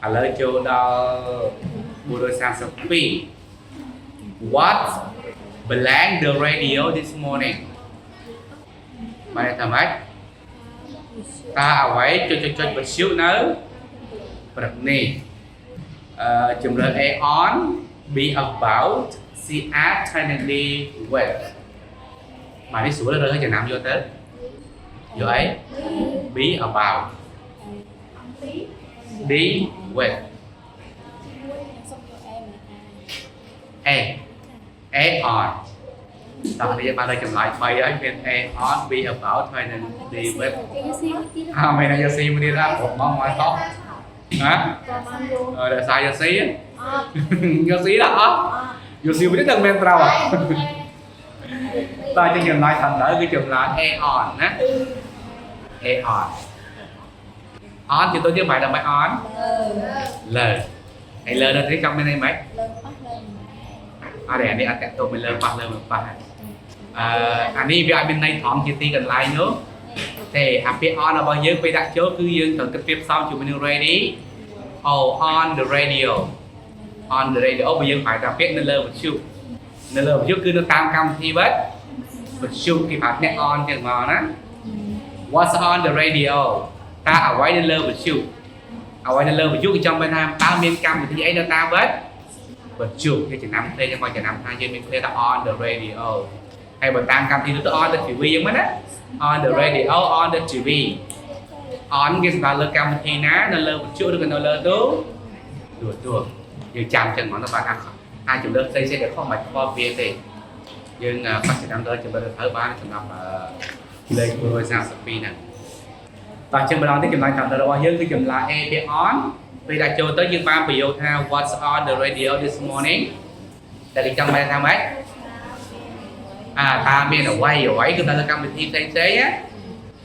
ឥឡូវចូលដល់432 What blank the radio this morning បានថាម៉េចតើអ្វីចុចវិទ្យុនៅព្រឹកនេះជំរឿន A on B about C at Trinity West បាទនេះស្រួលរើសចំណាំយកទៅយកអី B about D with A on តោះនេះបានលើចម្លើយ3ហើយមាន A on B about ហើយនឹង D with មិនយក C មួយទៀតដល់មកមកតោះហ៎ដល់សាយយក C យក C ដល់អត់យក C មួយទៀតដល់មានត្រូវតើជាចម្លើយខាងលើគឺចម្លើយ A on ណា A on on ជាទៅជាបាយដល់បាយ on លើហើយលើដល់នេះចង់មានអីម៉េចអរេនេះអត់តទៅមិនលើប៉ះលើមិនប៉ះអានេះវាអត់មានន័យត្រង់ជាទីកន្លែងនោះទេអាពាក្យ on របស់យើងពេលដាក់ចូលគឺយើងត្រូវគិតប្រៀបផ្សំជាមួយនឹង ready on the radio បើយើងphảiថាពាក្យនៅលើវិទ្យុគឺនៅតាមកម្មវិធីវិទ្យុគេហៅអ្នក on ចឹងមកណា What's on the radio តើអ្វីនៅលើវិទ្យុគឺចង់បានថាតើមានកម្មវិធីអីនៅតាមវិទ្យុគេចំណាំផ្លេងមកចំណាំថាយើងមានផ្លេងថា on the radio ហើយបើតាមកម្មវិធីទៅ on the TV យ៉ាងម៉េចណា on the radio on the TV on គេសម្រាប់លើកម្មវិធីណានៅលើវិទ្យុឬក៏នៅលើទូយើងចាំចឹងមកទៅបាទអាចជំរឿនផ្សេងៗដែលខុសមិនខុសវាទេយើងបាត់ចំណាំដល់ជំរឿនទៅបានសម្រាប់លេខ132ហ្នឹងតោះចឹងម្ដងនេះចម្លើយតាមរបស់យើងគឺចម្លើយ A ពាក្យ on ពេលដាក់ចូលទៅយើងបានប្រយោគថា What's on the radio this morning តែគេចង់បានថាម៉េចតើមានអ្វីគឺនៅកម្មវិធីផ្សេងៗណា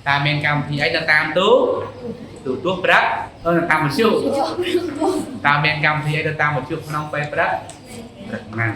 តើមានកម្មវិធីអីទៅតាមទូទស្សន៍ព្រឹកនៅតាមវិទ្យុតើមានកម្មវិធីអីទៅតាមវិទ្យុក្នុងពេលព្រឹកហ្នឹង